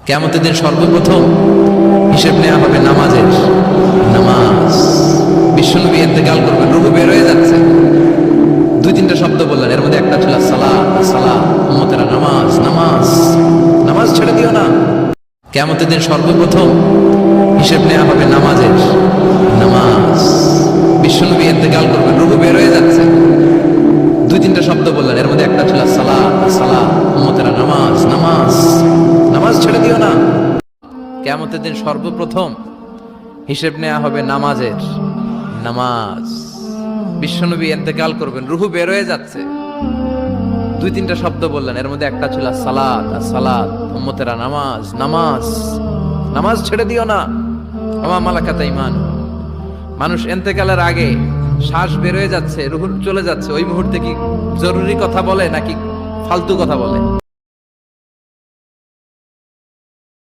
কিয়ামতের দিন সর্বপ্রথম হিসেব নেওয়া হবে নামাজের। নামাজ, বিশ্বনবী ইন্তেকাল করবেন, রূহ বের হয়ে যাচ্ছে, দুই তিনটা শব্দ বললেন, এর মধ্যে একটা ছিল সালাত। সালাত, উম্মতেরা নামাজ, নামাজ, নামাজ ছেড়ে দিও না। কিয়ামতের দিন সর্বপ্রথম হিসেব নেওয়া হবে নামাজের। নামাজ, বিশ্বনবী ইন্তেকাল করবেন, রূহ বের হয়ে যাচ্ছে, দুই তিনটা শব্দ বললেন, এর মধ্যে একটা ছিল সালাত। সালাত, উম্মতেরা নামাজ, নামাজ, নামাজ ছেড়ে দিও না। কিয়ামতের দিন সর্বপ্রথম হিসেব নেওয়া হবে নামাজের। নামাজ, বিশ্বনবী ইন্তেকাল করবেন, রূহ বের হয়ে যাচ্ছে, দুই তিনটা শব্দ বললেন, এর মধ্যে একটা ছিল সালাত। সালাত, উম্মতেরা নামাজ, নামাজ, নামাজ ছেড়ে দিও না। আমা মালাকাত ঈমান। মানুষ ইন্তেকালের আগে শ্বাস বের হয়ে যাচ্ছে, রূহ চলে যাচ্ছে, ওই মুহূর্তে কি জরুরি কথা বলে নাকি ফালতু কথা বলে?